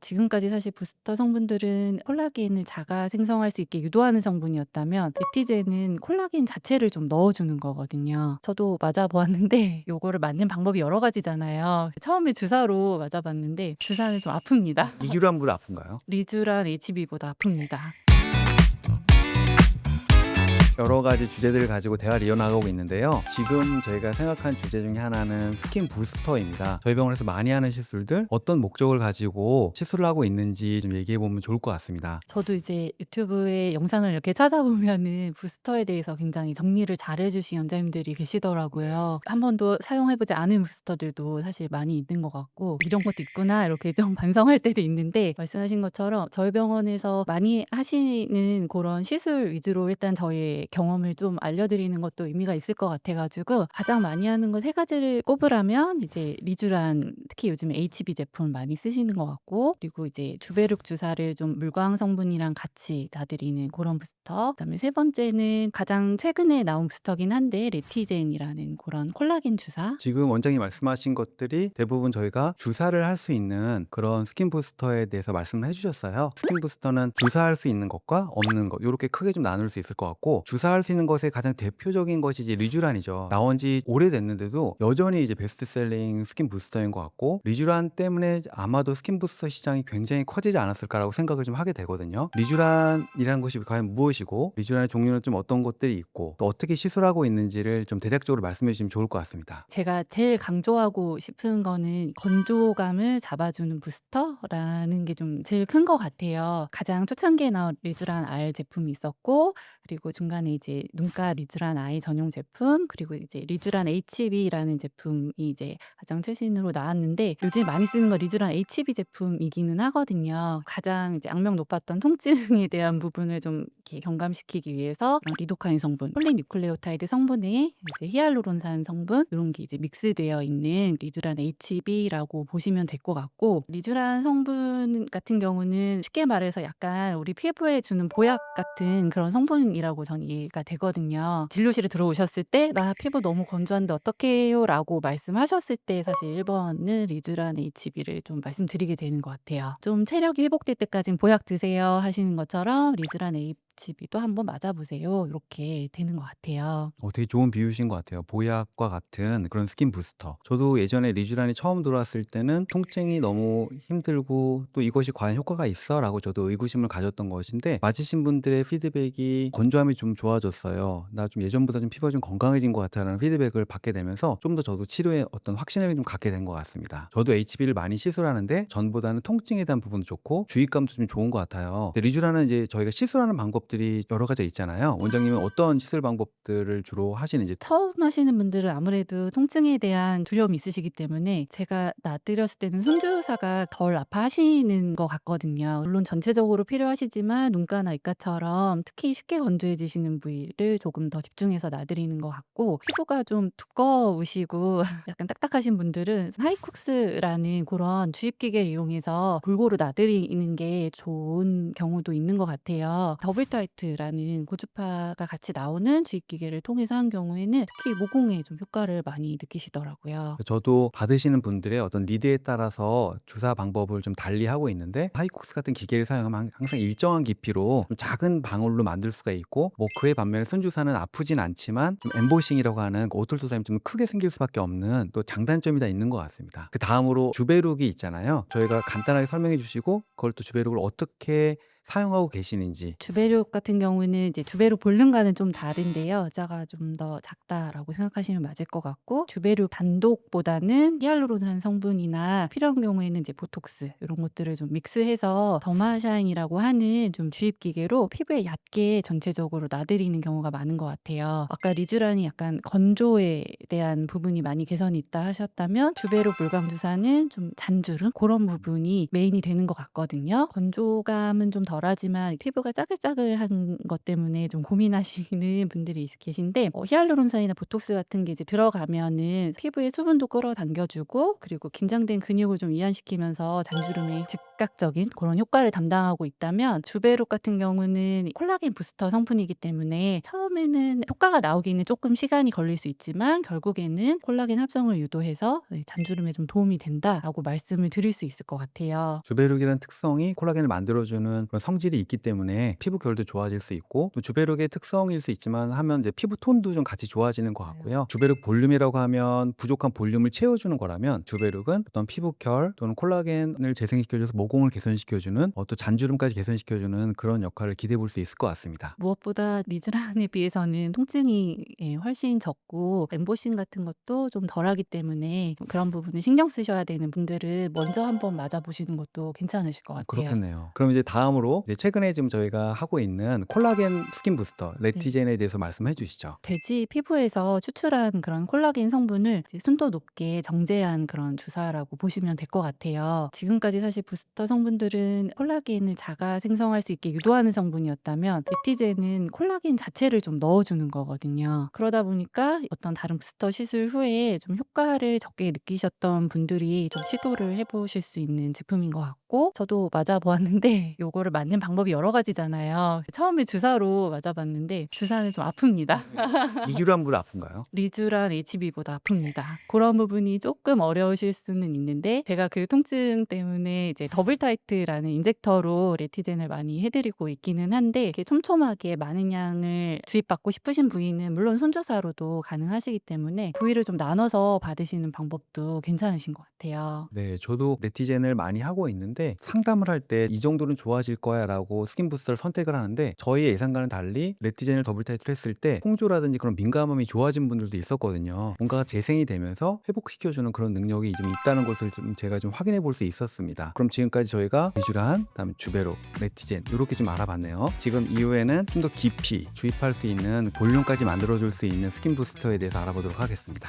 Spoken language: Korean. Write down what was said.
지금까지 사실 부스터 성분들은 콜라겐을 자가 생성할 수 있게 유도하는 성분이었다면 레티제는 콜라겐 자체를 좀 넣어주는 거거든요. 저도 맞아보았는데 요거를 맞는 방법이 여러 가지잖아요. 처음에 주사로 맞아봤는데 주사는 좀 아픕니다. 리쥬란보다 아픈가요? 리쥬란 HB보다 아픕니다. 여러 가지 주제들을 가지고 대화를 이어나가고 있는데요. 지금 저희가 생각한 주제 중에 하나는 스킨 부스터입니다. 저희 병원에서 많이 하는 시술들, 어떤 목적을 가지고 시술을 하고 있는지 좀 얘기해 보면 좋을 것 같습니다. 저도 이제 유튜브에 영상을 이렇게 찾아보면은 부스터에 대해서 굉장히 정리를 잘해 주신 원장님들이 계시더라고요. 한 번도 사용해 보지 않은 부스터들도 사실 많이 있는 것 같고 '이런 것도 있구나.' 이렇게 좀 반성할 때도 있는데 말씀하신 것처럼 저희 병원에서 많이 하시는 고런 시술 위주로 일단 저희의 경험을 좀 알려드리는 것도 의미가 있을 것 같아 가지고 가장 많이 하는 거 세 가지를 꼽으라면 이제 리쥬란, 특히 요즘에 HB 제품 많이 쓰시는 것 같고, 그리고 이제 주베룩 주사를 좀 물광 성분이랑 같이 놔드리는 고런 부스터, 그다음에 세 번째는 가장 최근에 나온 부스터긴 한데 레티젠이라는 고런 콜라겐 주사. 지금 원장님 말씀하신 것들이 대부분 저희가 주사를 할 수 있는 그런 스킨 부스터에 대해서 말씀을 해주셨어요. 스킨 부스터는 주사할 수 있는 것과 없는 것, 이렇게 크게 좀 나눌 수 있을 것 같고, 주사할 수 있는 것의 가장 대표적인 것이 이제 리쥬란이죠. 나온 지 오래됐는데도 여전히 이제 베스트셀링 스킨 부스터인 것 같고, 리쥬란 때문에 아마도 스킨 부스터 시장이 굉장히 커지지 않았을까라고 생각을 좀 하게 되거든요. 리쥬란이라는 것이 과연 무엇이고, 리쥬란의 종류는 좀 어떤 것들이 있고, 또 어떻게 시술하고 있는지를 좀 대략적으로 말씀해 주시면 좋을 것 같습니다. 제가 제일 강조하고 싶은 거는 건조감을 잡아주는 부스터라는 게 좀 제일 큰 것 같아요. 가장 초창기에 나온 리쥬란 R 제품이 있었고, 그리고 중간에 이제 눈가 리쥬란 I 전용 제품, 그리고 이제 리쥬란 HB라는 제품이 이제 가장 최신으로 나왔는데, 요즘 많이 쓰는 거 리쥬란 HB 제품이기는 하거든요. 가장 이제 악명 높았던 통증에 대한 부분을 좀 이렇게 경감시키기 위해서 리도카인 성분, 폴리뉴클레오타이드 성분에 이제 히알루론산 성분, 이런 게 이제 믹스되어 있는 리쥬란 HB라고 보시면 될 것 같고, 리쥬란 성분 같은 경우는 쉽게 말해서 약간 우리 피부에 주는 보약 같은 그런 성분이라고 전 이해가 되거든요. 진료실에 들어오셨을 때 "나 피부 너무 건조한데 어떡해요?"라고 말씀하셨을 때 사실 1 번은 리쥬란 HB를 좀 말씀드리게 되는 것 같아요. 좀 "체력이 회복될 때까진 보약 드세요." 하시는 것처럼 "리쥬란 HB도 한번 맞아 보세요." 이렇게 되는 것 같아요. 되게 좋은 비유신 것 같아요. 보약과 같은 그런 스킨 부스터. 저도 예전에 리쥬란이 처음 들어왔을 때는 통증이 너무 힘들고, 또 '이것이 과연 효과가 있어?'라고 저도 의구심을 가졌던 것인데, 맞으신 분들의 피드백이 "건조함이 좀 좋아졌어요. 나 좀 예전보다 좀 피부가 좀 건강해진 것 같아."라는 피드백을 받게 되면서 좀 더 저도 치료에 어떤 확신을 좀 갖게 된 것 같습니다. 저도 HB를 많이 시술하는데 전보다는 통증에 대한 부분도 좋고 주의감도 좀 좋은 것 같아요. 근데 리쥬란은 이제 저희가 시술하는 방법들이 여러 가지가 있잖아요. 원장님은 어떤 시술 방법들을 주로 하시는지. 처음 하시는 분들은 아무래도 통증에 대한 두려움이 있으시기 때문에 제가 놔드렸을 때는 손주사가 덜 아파하시는 것 같거든요. 물론 전체적으로 필요하시지만 눈가나 입가처럼 특히 쉽게 건조해지시는 부위를 조금 더 집중해서 놔드리는 것 같고, 피부가 좀 두꺼우시고 약간 딱딱하신 분들은 하이쿡스라는 그런 주입기계를 이용해서 골고루 놔드리는 게 좋은 경우도 있는 것 같아요. 더블 타이트라는 고주파가 같이 나오는 주입기계를 통해서 한 경우에는 특히 모공에 좀 효과를 많이 느끼시더라고요. 저도 받으시는 분들의 어떤 니드에 따라서 주사 방법을 좀 달리하고 있는데, 하이콕스 같은 기계를 사용하면 항상 일정한 깊이로 좀 작은 방울로 만들 수가 있고, 뭐 그에 반면에 손주사는 아프진 않지만 좀 엠보싱이라고 하는 그 오돌토점이 좀 크게 생길 수밖에 없는 또 장단점이 다 있는 것 같습니다. 그 다음으로 주베룩이 있잖아요. 저희가 간단하게 설명해 주시고, 그걸 또 주베룩을 어떻게 사용하고 계시는지. 주베룩 같은 경우는 이제 주베룩 볼륨과는 좀 다른데요. 여자가 좀 더 작다라고 생각하시면 맞을 것 같고, 주베룩 단독보다는 히알루론산 성분이나 필요한 경우에는 이제 보톡스 이런 것들을 좀 믹스해서 더마샤인이라고 하는 좀 주입 기계로 피부에 얕게 전체적으로 놔드리는 경우가 많은 것 같아요. 아까 리쥬란이 약간 건조에 대한 부분이 많이 개선이 있다 하셨다면 주베룩 물광 주사는 좀 잔주름 그런 부분이 메인이 되는 것 같거든요. 건조감은 좀 덜 덜하지만 피부가 짜글짜글한 것 때문에 좀 고민하시는 분들이 계신데 히알루론산이나 보톡스 같은 게 이제 들어가면은 피부의 수분도 끌어당겨 주고 그리고 긴장된 근육을 좀 이완시키면서 잔주름의 즉각적인 그런 효과를 담당하고 있다면 주베룩 같은 경우는 콜라겐 부스터 성분이기 때문에 처음에는 효과가 나오기는 조금 시간이 걸릴 수 있지만 결국에는 콜라겐 합성을 유도해서 잔주름에 좀 도움이 된다라고 말씀을 드릴 수 있을 것 같아요. 주베룩이라는 특성이 콜라겐을 만들어주는 그런 성질이 있기 때문에 피부 결도 좋아질 수 있고 또 주베룩의 특성일 수 있지만 하면 이제 피부 톤도 좀 같이 좋아지는 것 맞아요. 같고요. 주베룩 볼륨이라고 하면 부족한 볼륨을 채워주는 거라면 주베룩은 어떤 피부 결 또는 콜라겐을 재생시켜줘서 모공을 개선시켜주는 또 잔주름까지 개선시켜주는 그런 역할을 기대해 볼 수 있을 것 같습니다. 무엇보다 리쥬란에 비해서는 통증이 훨씬 적고 엠보싱 같은 것도 좀 덜하기 때문에 그런 부분을 신경 쓰셔야 되는 분들은 먼저 한번 맞아 보시는 것도 괜찮으실 것 같아요. 그렇겠네요. 그럼 이제 다음으로 이제 최근에 지금 저희가 하고 있는 콜라겐 스킨 부스터 네. 레티젠에 대해서 말씀해 주시죠. 돼지 피부에서 추출한 그런 콜라겐 성분을 이제 순도 높게 정제한 그런 주사라고 보시면 될 것 같아요. 지금까지 사실 부스터 성분들은 콜라겐을 자가 생성할 수 있게 유도하는 성분이었다면 레티젠은 콜라겐 자체를 좀 넣어주는 거거든요. 그러다 보니까 어떤 다른 부스터 시술 후에 좀 효과를 적게 느끼셨던 분들이 좀 시도를 해보실 수 있는 제품인 것 같고 저도 맞아보았는데 요거를 맞는 방법이 여러 가지잖아요. 처음에 주사로 맞아봤는데 주사는 좀 아픕니다. 리쥬란보다 아픈가요? 리쥬란 HB보다 아픕니다. 그런 부분이 조금 어려우실 수는 있는데 제가 그 통증 때문에 이제 더블 타이트라는 인젝터로 레티젠을 많이 해 드리고 있기는 한데 이렇게 촘촘하게 많은 양을 주입받고 싶으신 부위는 물론 손주사로도 가능하시기 때문에 부위를 좀 나눠서 받으시는 방법도 괜찮으신 것 같아요. 네, 저도 네티즌을 많이 하고 있는데 상담을 할 때 이 정도는 좋아질 거야라고 스킨 부스터를 선택을 하는데 저희의 예상과는 달리 네티즌을 더블 타이트를 했을 때 홍조라든지 그런 민감함이 좋아진 분들도 있었거든요. 뭔가 재생이 되면서 회복시켜주는 그런 능력이 좀 있다는 것을 좀 제가 좀 확인해 볼 수 있었습니다. 그럼 지금까지 저희가 리쥬란, 그다음에 주베룩, 네티즌 이렇게 좀 알아봤네요. 지금 이후에는 좀 더 깊이 주입할 수 있는 볼륨까지 만들어줄 수 있는 스킨 부스터에 대해서 알아보도록 하겠습니다.